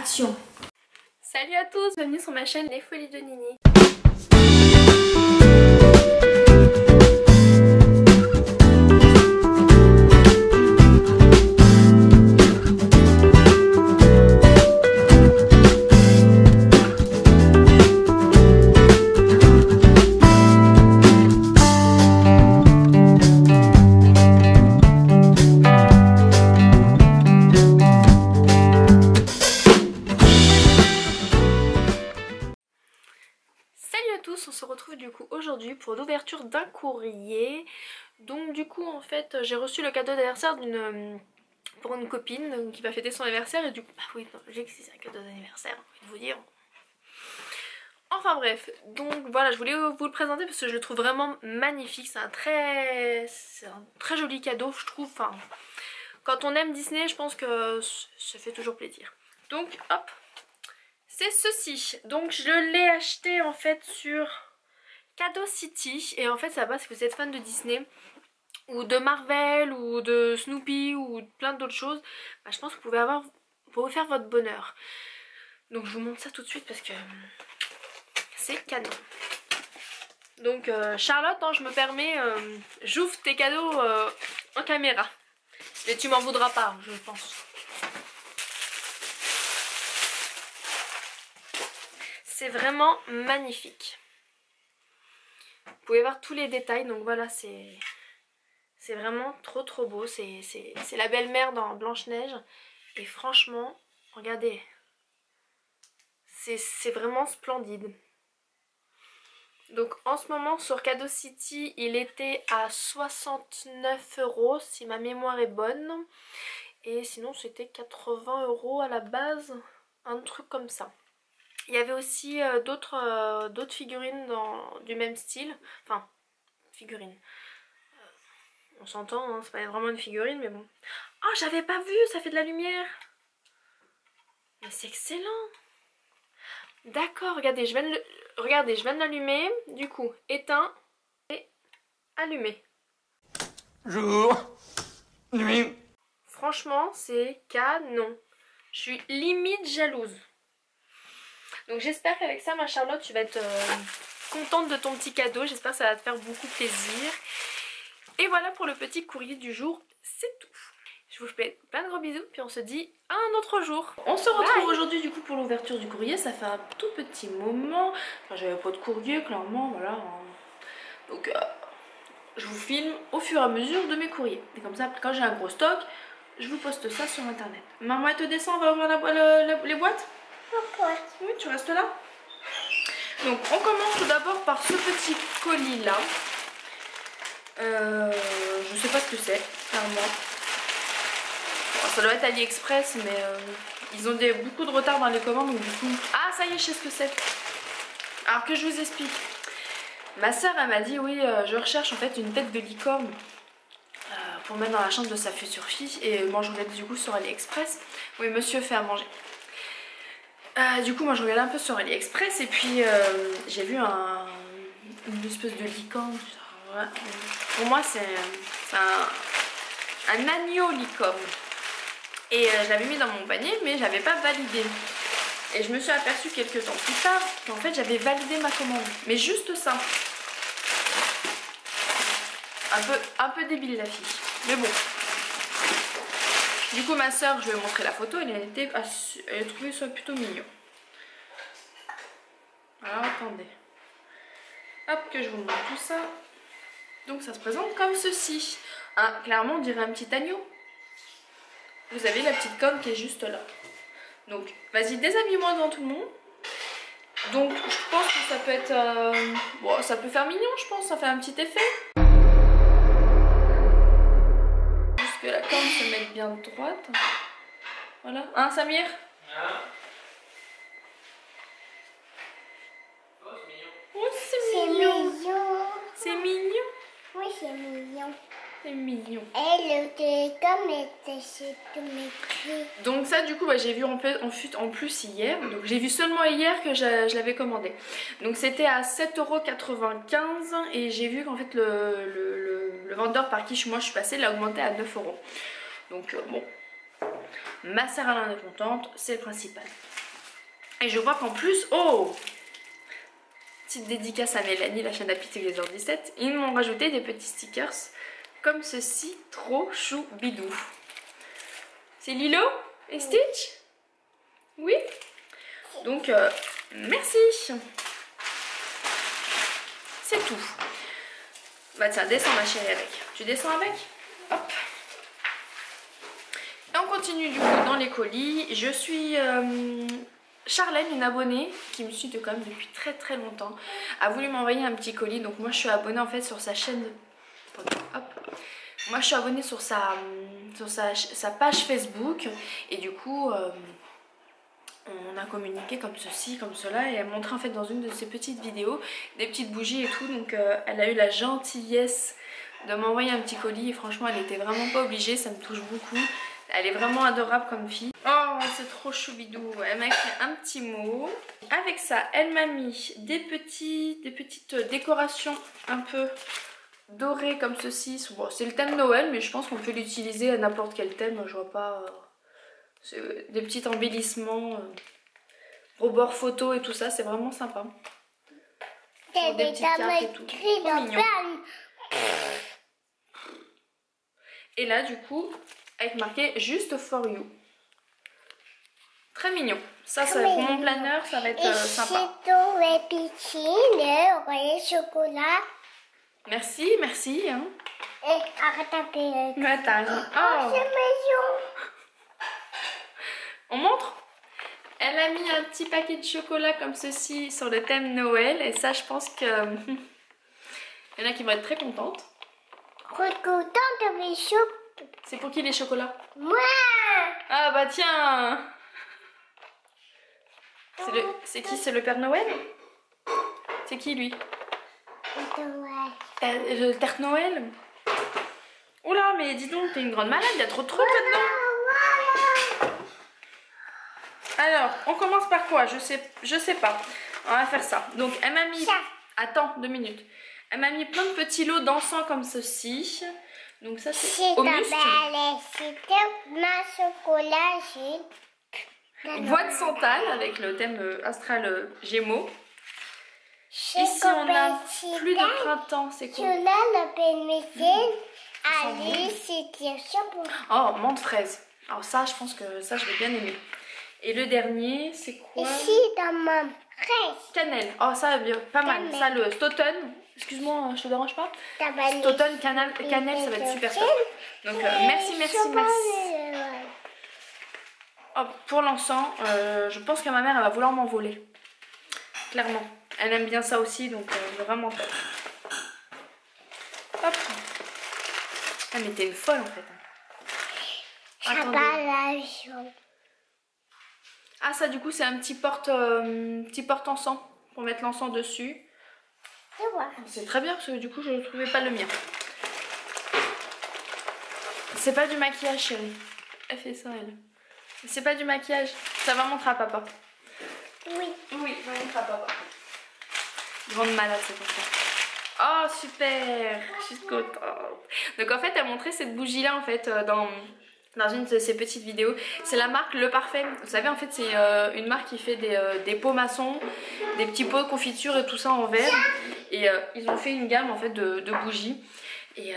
action. Salut à tous, bienvenue sur ma chaîne Les Folies de Nini. On se retrouve du coup aujourd'hui pour l'ouverture d'un courrier. Donc du coup en fait j'ai reçu le cadeau d'anniversaire pour une copine qui va fêter son anniversaire et du coup bah oui j'ai que c'est un cadeau d'anniversaire, j'ai envie de vous dire. Enfin bref, donc voilà, je voulais vous le présenter parce que je le trouve vraiment magnifique. C'est un très joli cadeau je trouve. Enfin, quand on aime Disney je pense que ça fait toujours plaisir. Donc hop, c'est ceci. Donc je l'ai acheté en fait sur Cadocity. Et en fait ça va si vous êtes fan de Disney ou de Marvel ou de Snoopy ou plein d'autres choses, bah, je pense que vous pouvez faire votre bonheur. Donc je vous montre ça tout de suite parce que c'est canon. Donc Charlotte, hein, je me permets, j'ouvre tes cadeaux en caméra. Mais tu m'en voudras pas, je pense. C'est vraiment magnifique. Vous pouvez voir tous les détails, donc voilà, c'est vraiment trop beau. C'est la belle-mère dans Blanche-Neige. Et franchement, regardez, c'est vraiment splendide. Donc en ce moment sur Cadocity, il était à 69 € si ma mémoire est bonne. Et sinon c'était 80 € à la base, un truc comme ça. Il y avait aussi d'autres figurines du même style. Enfin, figurines. On s'entend, hein, c'est pas vraiment une figurine, mais bon. Oh, j'avais pas vu, ça fait de la lumière. Mais c'est excellent. D'accord, regardez, je viens de l'allumer. Du coup, éteint et allumé. Jour, nuit. Franchement, c'est canon. Je suis limite jalouse. Donc j'espère qu'avec ça, ma Charlotte, tu vas être contente de ton petit cadeau. J'espère que ça va te faire beaucoup plaisir. Et voilà pour le petit courrier du jour, c'est tout. Je vous fais plein de gros bisous, puis on se dit à un autre jour. On se retrouve aujourd'hui du coup pour l'ouverture du courrier. Ça fait un tout petit moment. Enfin, j'avais pas de courrier, clairement, voilà. Donc je vous filme au fur et à mesure de mes courriers. Et comme ça, quand j'ai un gros stock, je vous poste ça sur internet. Maman, elle te descend, on va ouvrir les boîtes? Oui, tu restes là. Donc on commence tout d'abord par ce petit colis là. Je sais pas ce que c'est, clairement. Bon, ça doit être AliExpress, mais ils ont beaucoup de retard dans les commandes, donc du coup... Ah, ça y est, je sais ce que c'est. Alors que je vous explique. Ma soeur, elle m'a dit, oui, je recherche en fait une tête de licorne pour mettre dans la chambre de sa future fille. Et moi, je regarde du coup sur AliExpress. Oui, monsieur fait à manger. Du coup, moi, je regardais un peu sur AliExpress et puis j'ai vu une espèce de licorne. Pour moi c'est un agneau licorne. Et je l'avais mis dans mon panier mais j'avais pas validé. Et je me suis aperçue quelques temps plus tard qu'en fait j'avais validé ma commande. Mais juste ça. Un peu débile la fille. Mais bon. Du coup ma soeur, je lui ai montré la photo, elle a trouvé ça plutôt mignon. Alors attendez. Hop que je vous montre tout ça. Donc ça se présente comme ceci. Ah, clairement on dirait un petit agneau. Vous avez la petite corne qui est juste là. Donc vas-y, déshabille-moi devant tout le monde. Donc je pense que ça peut être... bon, ça peut faire mignon je pense, ça fait un petit effet. Juste que la corne se mette bien droite. Voilà. Hein Samir? Oh c'est mignon. C'est mignon. Oui, c'est mignon. C'est mignon. Et le télécom est tout métier. Donc ça du coup bah, j'ai vu en plus hier. Donc j'ai vu seulement hier que je l'avais commandé. Donc c'était à 7,95 € et j'ai vu qu'en fait le vendeur par qui moi je suis passée l'a augmenté à 9 €. Donc bon, ma sœur elle en est contente, c'est le principal. Et je vois qu'en plus, oh, petite dédicace à Mélanie, la chaîne Happy Together 17, ils m'ont rajouté des petits stickers comme ceci, trop chou bidou. C'est Lilo et Stitch? Oui. Donc, merci. C'est tout. Bah tiens, descends ma chérie avec. Tu descends avec? Hop. Et on continue du coup dans les colis. Je suis... Charlène, une abonnée qui me suit quand même depuis très très longtemps, a voulu m'envoyer un petit colis. Donc moi je suis abonnée en fait sur sa chaîne. Hop. Moi je suis abonnée sur sa page Facebook. Et du coup on a communiqué comme ceci, comme cela. Et elle montrait en fait dans une de ses petites vidéos des petites bougies et tout. Donc elle a eu la gentillesse de m'envoyer un petit colis. Et franchement elle était vraiment pas obligée, ça me touche beaucoup. Elle est vraiment adorable comme fille. Oh, c'est trop choubidou. Elle m'a écrit un petit mot. Avec ça, elle m'a mis des petites décorations un peu dorées comme ceci. Bon, c'est le thème Noël, mais je pense qu'on peut l'utiliser à n'importe quel thème. Je vois pas... c'est des petits embellissements, rebord photo et tout ça. C'est vraiment sympa. Des petites cartes et tout. Trop mignon. Et là, du coup... avec marqué juste for you. Très mignon. Ça pour mon planeur, ça va être sympa. Chocolat. Merci, merci. Hein. Et arrête un peu. Oh. On montre? Elle a mis un petit paquet de chocolat comme ceci sur le thème Noël. Et ça, je pense que il y en a qui vont être très contentes. C'est pour qui les chocolats? Moi. Ah bah tiens. C'est qui? C'est le Père Noël? C'est qui lui? Le Père Noël? Oula, mais dis donc, t'es une grande malade, il y a trop de trucs là-dedans. Alors, on commence par quoi? Je sais pas. On va faire ça. Donc, elle m'a mis... Attends, 2 minutes. Elle m'a mis plein de petits lots d'encens comme ceci. Donc ça c'est au muscle. Bois de santal avec le thème astral Gémeaux. Ici on a plus de printemps, c'est quoi? Oh, menthe fraise. Alors ça je pense que ça je vais bien aimer. Et le dernier c'est quoi? Ici dans ma fraise. Cannelle. Oh ça pas mal. Ça le Stoughton. Excuse-moi, je te dérange pas? Stoughton, cannelle, ça va être super top. Donc merci. Oh, pour l'encens, je pense que ma mère elle va vouloir m'envoler. Clairement. Elle aime bien ça aussi, donc vraiment top. Hop. Ah mais t'es une folle en fait. Attendez. Ah ça du coup c'est un petit porte-encens pour mettre l'encens dessus. C'est très bien parce que du coup je ne trouvais pas le mien. C'est pas du maquillage chérie. Elle fait ça elle. C'est pas du maquillage. Ça va montrer à papa. Oui. Oui, ça va montrer à papa. Grande malade c'est pour ça. Oh super. Je suis contente. Donc en fait elle montrait cette bougie là en fait dans une de ses petites vidéos. C'est la marque Le Parfait. Vous savez en fait c'est une marque qui fait des pots maçons, des petits pots de confiture et tout ça en verre. Et ils ont fait une gamme en fait de bougies. Et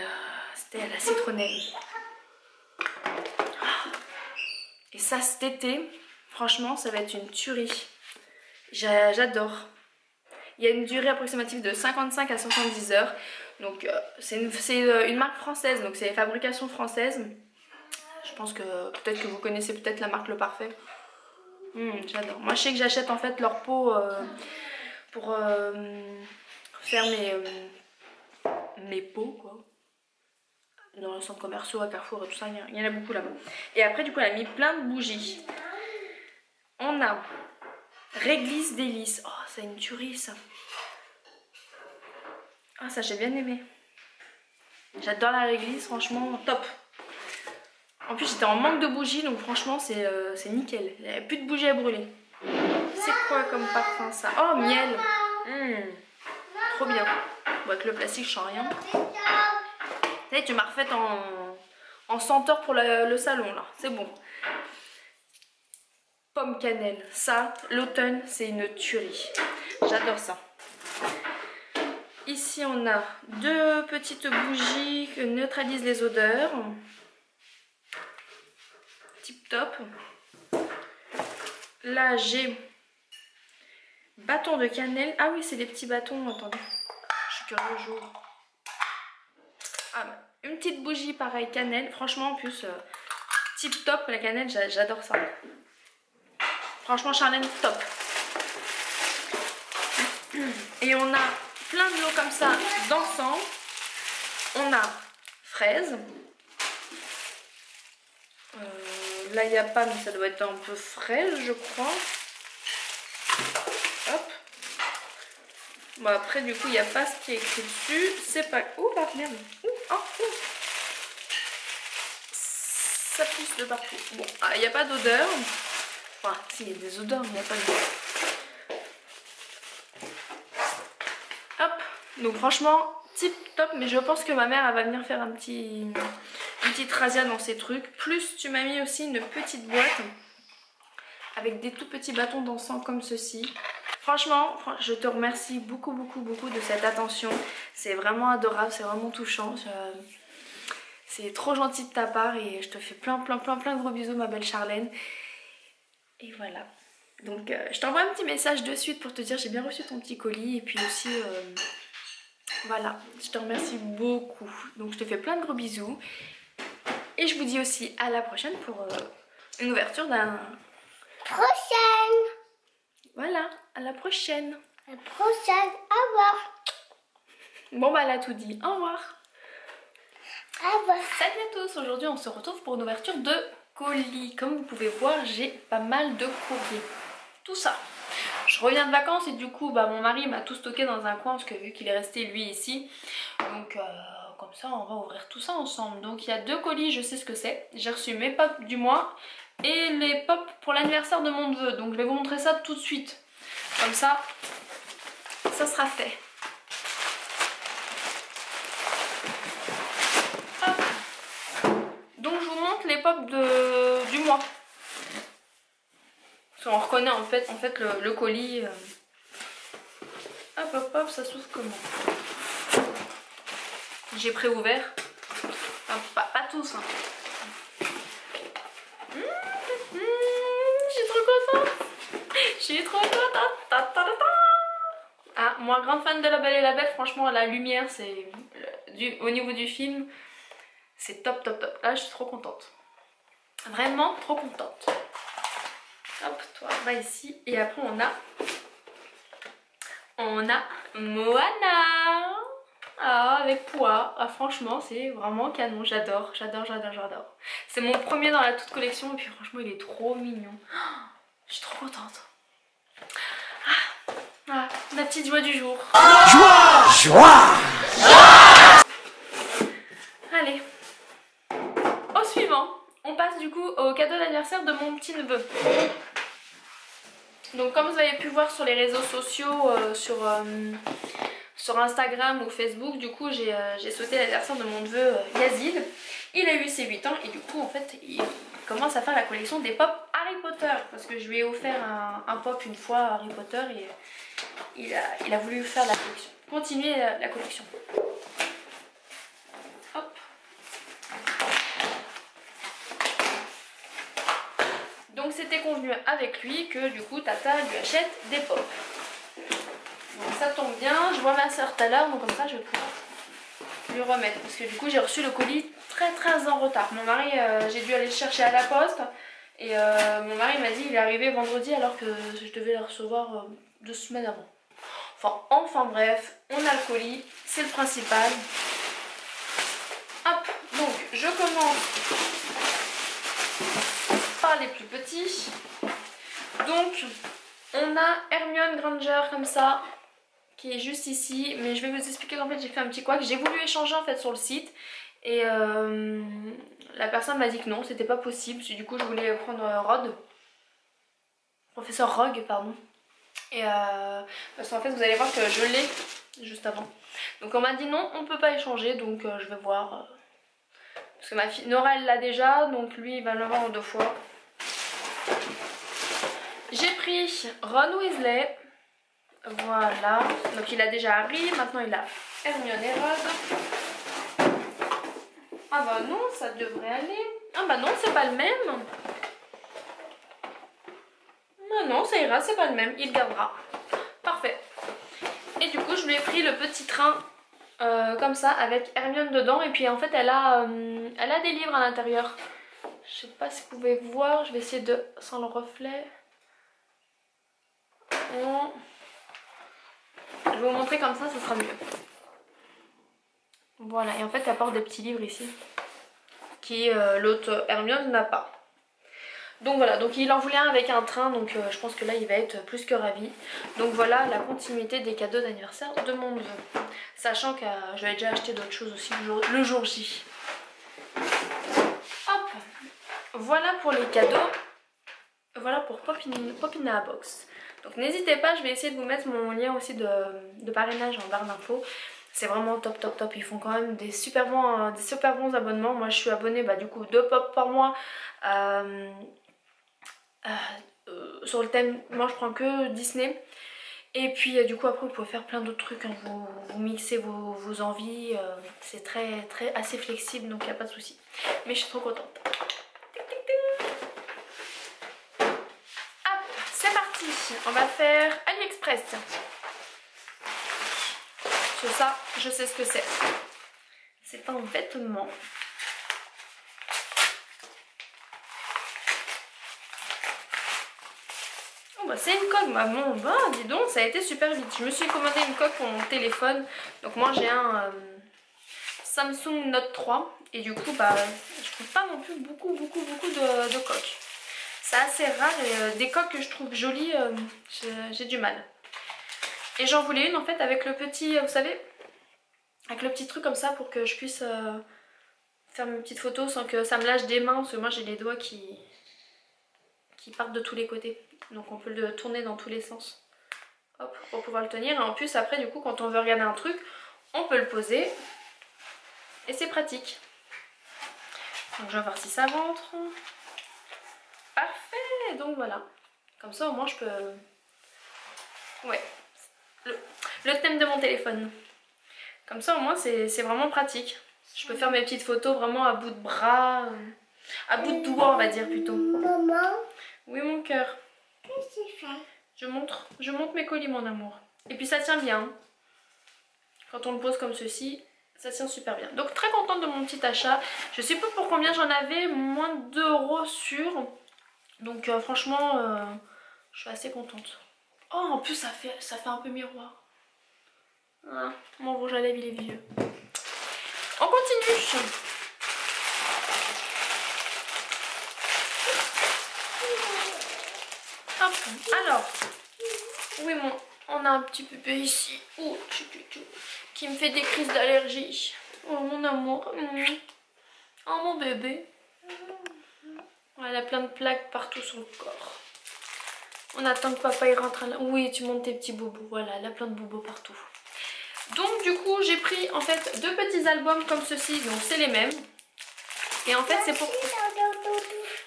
c'était à la citronnelle. Et ça cet été, franchement ça va être une tuerie. J'adore. Il y a une durée approximative de 55 à 70 heures. Donc c'est une marque française, donc c'est une fabrication française. Je pense que peut-être que vous connaissez peut-être la marque Le Parfait. J'adore. Moi je sais que j'achète en fait leur pot pour faire mes pots quoi. Dans les centres commerciaux, à Carrefour et tout ça, il y en a beaucoup là-bas. Et après du coup elle a mis plein de bougies. On a réglisse délice. Oh c'est une tuerie ça. Ah ça j'ai bien aimé. J'adore la réglisse, franchement top. En plus j'étais en manque de bougies donc franchement c'est nickel. Il n'y avait plus de bougies à brûler. C'est quoi comme parfum ça? Oh miel. Trop bien. Bon, avec le plastique je sens rien. Ça y est, tu m'as refaite en senteur pour le salon là. C'est bon. pomme cannelle. Ça, l'automne, c'est une tuerie. J'adore ça. Ici, on a 2 petites bougies qui neutralisent les odeurs. Tip top. Là, j'ai bâton de cannelle. Ah oui, c'est des petits bâtons. Attendez, je suis curieuse, j'ouvre. Ah bah, une petite bougie pareil, cannelle. Franchement, en plus, tip top, la cannelle, j'adore ça. Franchement, Charlène, top. Et on a plein de lots comme ça d'encens. On a fraise. Là, il n'y a pas, mais ça doit être un peu fraise, je crois. Hop. Bon, après, du coup, il n'y a pas ce qui est écrit dessus. C'est pas... Ouh, là, merde. Ouh, oh, ouh. Ça pousse de partout. Bon, il n'y a pas d'odeur. Enfin, si, il y a des odeurs, mais il n'y a pas d'odeur. Hop. Donc, franchement, tip top. Mais je pense que ma mère, elle va venir faire une petite razzia dans ces trucs. Plus, tu m'as mis aussi une petite boîte avec des tout petits bâtons d'encens comme ceci. Franchement, je te remercie beaucoup de cette attention. C'est vraiment adorable, c'est vraiment touchant. C'est trop gentil de ta part et je te fais plein de gros bisous, ma belle Charlène. Et voilà. Donc je t'envoie un petit message de suite pour te dire j'ai bien reçu ton petit colis. Et puis aussi, voilà, je te remercie beaucoup. Donc je te fais plein de gros bisous. Et je vous dis aussi à la prochaine pour une ouverture d'un... Prochaine. Voilà, à la prochaine. La prochaine. Au revoir. Bon bah elle a tout dit, au revoir. Au revoir. Salut à tous, aujourd'hui on se retrouve pour une ouverture de colis. Comme vous pouvez voir, j'ai pas mal de courriers. Tout ça. Je reviens de vacances et du coup bah, mon mari m'a tout stocké dans un coin parce que vu qu'il est resté lui ici. Donc comme ça on va ouvrir tout ça ensemble. Donc il y a 2 colis, je sais ce que c'est. J'ai reçu mes pops du mois et les pops pour l'anniversaire de mon neveu. Donc je vais vous montrer ça tout de suite. Comme ça, ça sera fait. Hop. Donc je vous montre les pops du mois. Parce qu'on reconnaît en fait le colis. Hop hop hop, ça s'ouvre comment? J'ai préouvert. Enfin, pas tous. Hein. Je suis trop contente. Je suis trop contente. Ah, moi grande fan de La Belle et la Bête, franchement la lumière c'est au niveau du film c'est top. Là je suis trop contente. Vraiment trop contente. Hop, toi va ici et après on a Moana. Ah, avec Poa. Ah, franchement c'est vraiment canon, j'adore. C'est mon premier dans la toute collection et puis franchement il est trop mignon. Je suis trop contente. Ah, ma petite joie du jour. Joie. Allez. Au suivant. On passe du coup au cadeau d'anniversaire de mon petit neveu. Donc comme vous avez pu voir sur les réseaux sociaux, sur Instagram ou Facebook, du coup j'ai sauté l'anniversaire de mon neveu Yazid. Il a eu ses 8 ans et du coup en fait il commence à faire la collection des pop Harry Potter. Parce que je lui ai offert un pop une fois Harry Potter et il a voulu faire la collection. Continuer la collection. Hop. Donc c'était convenu avec lui que du coup Tata lui achète des pop. Donc ça tombe bien, je vois ma soeur tout à l'heure, donc comme ça je vais pouvoir lui remettre. Parce que du coup j'ai reçu le colis très en retard. Mon mari, j'ai dû aller le chercher à la poste. Et mon mari m'a dit il est arrivé vendredi alors que je devais le recevoir 2 semaines avant. Enfin bref, on a le colis, c'est le principal. Hop, donc je commence par les plus petits. Donc on a Hermione Granger comme ça, qui est juste ici. Mais je vais vous expliquer qu'en fait j'ai fait un petit couac. J'ai voulu échanger en fait sur le site. Et la personne m'a dit que non, c'était pas possible. Parce que du coup je voulais prendre Professeur Rogue, pardon. Et parce qu'en fait vous allez voir que je l'ai juste avant. Donc on m'a dit non, on peut pas échanger. Donc je vais voir. Parce que ma fille Nora elle l'a déjà. Donc lui il va l'avoir en 2 fois. pris Ron Weasley. Voilà. Donc il a déjà Harry, maintenant il a Hermione et Ron. Ah bah non, ça devrait aller. Ah bah non, c'est pas le même. Ah non, ça ira, c'est pas le même. Il gardera. Parfait. Et du coup, je lui ai pris le petit train comme ça avec Hermione dedans. Et puis en fait, elle a des livres à l'intérieur. Je sais pas si vous pouvez voir. Je vais essayer de... sans le reflet. Bon. Je vais vous montrer comme ça sera mieux. Voilà. Et en fait, elle porte des petits livres ici. Qui l'autre Hermione n'a pas. Donc voilà, donc il en voulait un avec un train, donc je pense que là il va être plus que ravi. Donc voilà la continuité des cadeaux d'anniversaire de mon neveu. Sachant que je vais déjà acheter d'autres choses aussi le jour J. Hop, voilà pour les cadeaux. Voilà pour Popina Box. Donc n'hésitez pas, je vais essayer de vous mettre mon lien aussi de parrainage en barre d'infos. C'est vraiment top top top, ils font quand même des super bons abonnements. Moi je suis abonnée du coup 2 pop par mois. Sur le thème, moi je prends que Disney. Et puis du coup après vous pouvez faire plein d'autres trucs, hein. Vous mixez vos envies, c'est assez flexible, donc il n'y a pas de souci. Mais je suis trop contente. Hop, c'est parti. On va faire AliExpress. Ça, je sais ce que c'est. C'est un vêtement. C'est une coque, maman. Bah, dis donc, ça a été super vite. Je me suis commandé une coque pour mon téléphone. Donc moi j'ai un Samsung Note 3. Et du coup, je trouve pas non plus beaucoup de coques. C'est assez rare et des coques que je trouve jolies, j'ai du mal. Et j'en voulais une en fait avec le petit, vous savez, avec le petit truc comme ça pour que je puisse faire mes petites photos sans que ça me lâche des mains. Parce que moi j'ai les doigts qui partent de tous les côtés. Donc on peut le tourner dans tous les sens. Hop, pour pouvoir le tenir. Et en plus après du coup quand on veut regarder un truc, on peut le poser. Et c'est pratique. Donc je vais voir si ça rentre. Parfait. Donc voilà. Comme ça au moins je peux... Ouais. Le thème de mon téléphone. Comme ça au moins c'est vraiment pratique. Je peux faire mes petites photos vraiment à bout de bras. À bout de doigts on va dire plutôt. Maman, Oui mon cœur. qu'est-ce que tu fais? Je monte mes colis mon amour. Et puis ça tient bien. Quand on le pose comme ceci, ça tient super bien. Donc très contente de mon petit achat. Je sais pas pour combien j'en avais, moins de 2 € sûr. Donc franchement, je suis assez contente. Oh en plus ça fait un peu miroir. Ah, mon rouge à lèvres il est vieux. On continue. Hop. Alors, oui on a un petit bébé ici. Oh, qui me fait des crises d'allergie. Oh mon amour. Oh mon bébé. Elle a plein de plaques partout sur le corps. On attend que papa y rentre. Oui, tu montes tes petits bobos. Voilà, elle a plein de bobos partout. Donc du coup j'ai pris en fait 2 petits albums comme ceci. Donc c'est les mêmes. Et en fait c'est pour...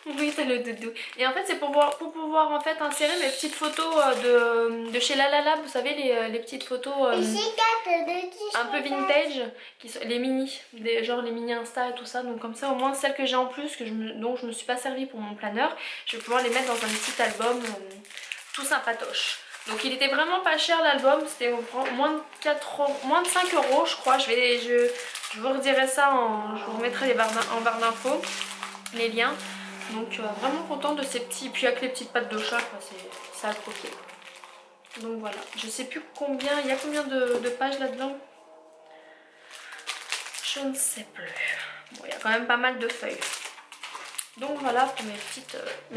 Oui, t'as le doudou. Et en fait c'est pour pouvoir en fait insérer mes petites photos de chez Lalala. Vous savez les petites photos un peu vintage, les mini, genre les mini Insta et tout ça. Donc comme ça au moins celles que j'ai en plus, dont je me suis pas servi pour mon planeur, je vais pouvoir les mettre dans un petit album tout sympatoche. Donc il était vraiment pas cher l'album, c'était moins de 5 € je crois. Je vous redirai ça, je vous remettrai en barre d'infos, les liens. Donc vraiment contente de ces petits, puis avec les petites pattes de chat, c'est à croquer. Donc voilà, je sais plus combien, il y a combien de pages là-dedans. Je ne sais plus. Bon, il y a quand même pas mal de feuilles. Donc voilà pour mes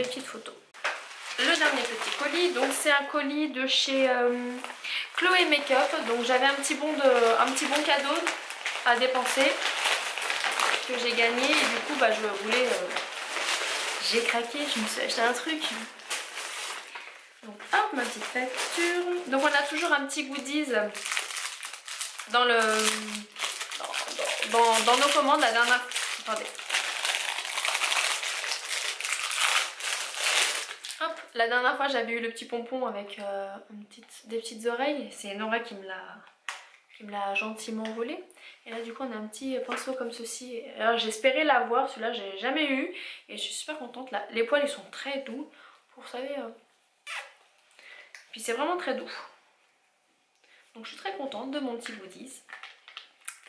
petites photos. Le dernier petit colis, donc c'est un colis de chez Chloé Makeup. Donc j'avais un petit bon cadeau à dépenser que j'ai gagné et du coup je voulais, j'ai craqué, je me suis acheté un truc. Donc hop, ma petite facture. Donc on a toujours un petit goodies dans nos commandes. La dernière... Attendez. Hop, la dernière fois j'avais eu le petit pompon avec des petites oreilles. C'est Nora qui me l'a gentiment volé. Et là du coup on a un petit pinceau comme ceci. Alors j'espérais l'avoir, celui-là j'ai jamais eu. Et je suis super contente. Là, les poils ils sont très doux. Vous savez. Puis c'est vraiment très doux. Donc je suis très contente de mon petit goodies.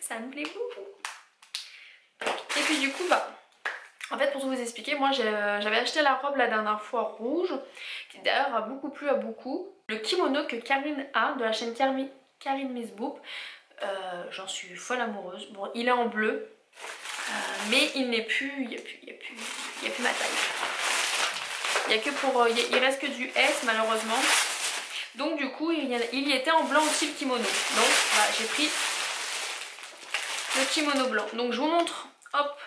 Ça me plaît beaucoup. Et puis du coup bah... En fait pour tout vous expliquer, moi j'avais acheté la robe la dernière fois rouge, qui d'ailleurs a beaucoup plu à beaucoup. Le kimono que Karine a, de la chaîne Karine Miss Boop, j'en suis folle amoureuse. Bon il est en bleu, mais il n'est plus, il n'y a plus ma taille. Il y a que pour, il reste que du S malheureusement. Donc du coup il y était en blanc aussi le kimono. Donc voilà, j'ai pris le kimono blanc. Donc je vous montre, hop,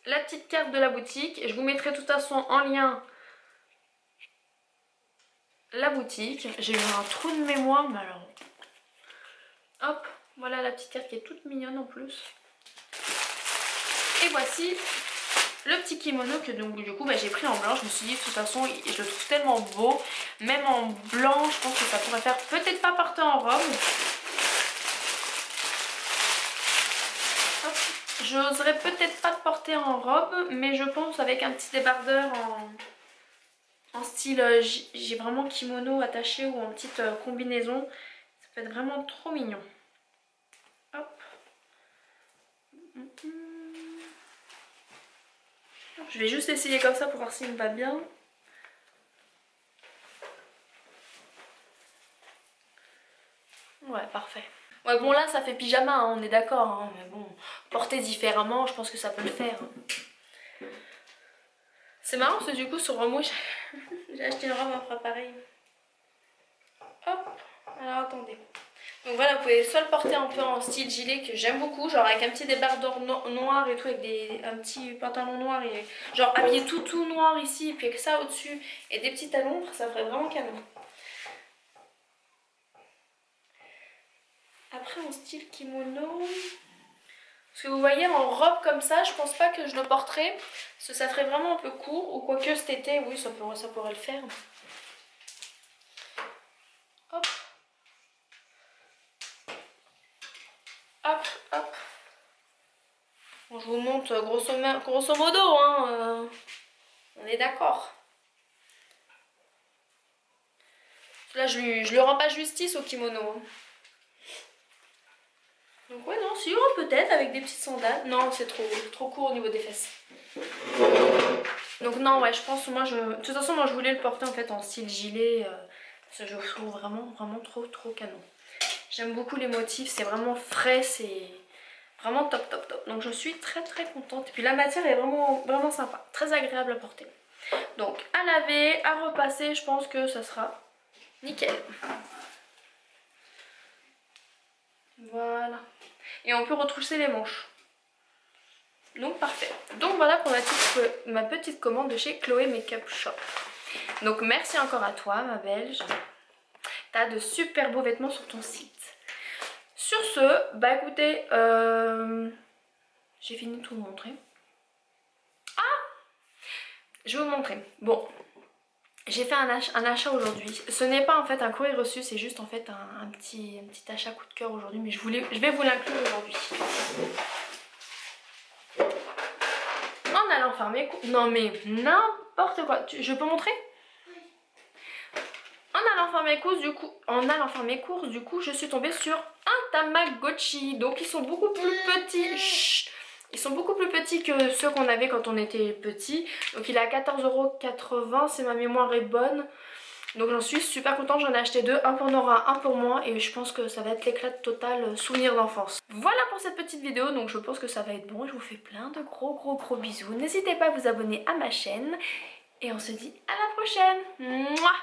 la petite carte de la boutique. Je vous mettrai de toute façon en lien la boutique. J'ai eu un trou de mémoire, mais alors... Hop, voilà la petite carte qui est toute mignonne en plus. Et voici le petit kimono que donc du coup bah, j'ai pris en blanc. Je me suis dit de toute façon je le trouve tellement beau. Même en blanc je pense que ça pourrait faire peut-être pas porter en robe. J'oserais peut-être pas le porter en robe, mais je pense avec un petit débardeur en style j'ai vraiment kimono attaché ou en petite combinaison. Ça peut être vraiment trop mignon. Hop. Je vais juste essayer comme ça pour voir s'il me va bien. Ouais, parfait. Ouais bon là ça fait pyjama hein, on est d'accord hein, mais bon porter différemment je pense que ça peut le faire. C'est marrant parce que du coup sur Romo j'ai acheté une robe un peu pareil. Hop, alors attendez. Donc voilà vous pouvez soit le porter un peu en style gilet que j'aime beaucoup, genre avec un petit débardeur noir et tout, avec un petit pantalon noir et genre habillé tout noir ici et puis avec ça au dessus et des petits talons, ça ferait vraiment canon. Après en style kimono, parce que vous voyez en robe comme ça je pense pas que je le porterai parce que ça ferait vraiment un peu court, ou quoique cet été oui ça pourrait le faire. Hop. Hop hop. Bon, je vous montre grosso modo hein, on est d'accord. Là je lui rends pas justice au kimono hein. Donc ouais non, si peut-être avec des petites sandales. Non c'est trop court au niveau des fesses. Donc non ouais je pense moi de toute façon moi je voulais le porter en fait en style gilet. Parce que je le trouve vraiment trop canon. J'aime beaucoup les motifs, c'est vraiment frais, c'est vraiment top. Donc je suis très contente. Et puis la matière est vraiment sympa, très agréable à porter. Donc à laver, à repasser, je pense que ça sera nickel. Voilà. Et on peut retrousser les manches. Donc parfait. Donc voilà pour ma petite commande de chez Chloé Makeup Shop. Donc merci encore à toi ma belge. T'as de super beaux vêtements sur ton site. Sur ce, bah écoutez, j'ai fini de tout vous montrer. Ah, je vais vous montrer. Bon, j'ai fait un achat aujourd'hui. Ce n'est pas en fait un courrier reçu, c'est juste en fait un petit achat coup de cœur aujourd'hui. Mais je vais vous l'inclure aujourd'hui. En allant faire mes courses... Non mais n'importe quoi. Je peux montrer ? En allant faire mes courses, du coup, je suis tombée sur un Tamagotchi. Donc ils sont beaucoup plus petits. Chut. Ils sont beaucoup plus petits que ceux qu'on avait quand on était petit. Donc il est à 14,80 € si ma mémoire est bonne. Donc j'en suis super contente, j'en ai acheté deux, un pour Nora, un pour moi. Et je pense que ça va être l'éclat total souvenir d'enfance. Voilà pour cette petite vidéo, donc je pense que ça va être bon. Je vous fais plein de gros bisous. N'hésitez pas à vous abonner à ma chaîne. Et on se dit à la prochaine. Mouah.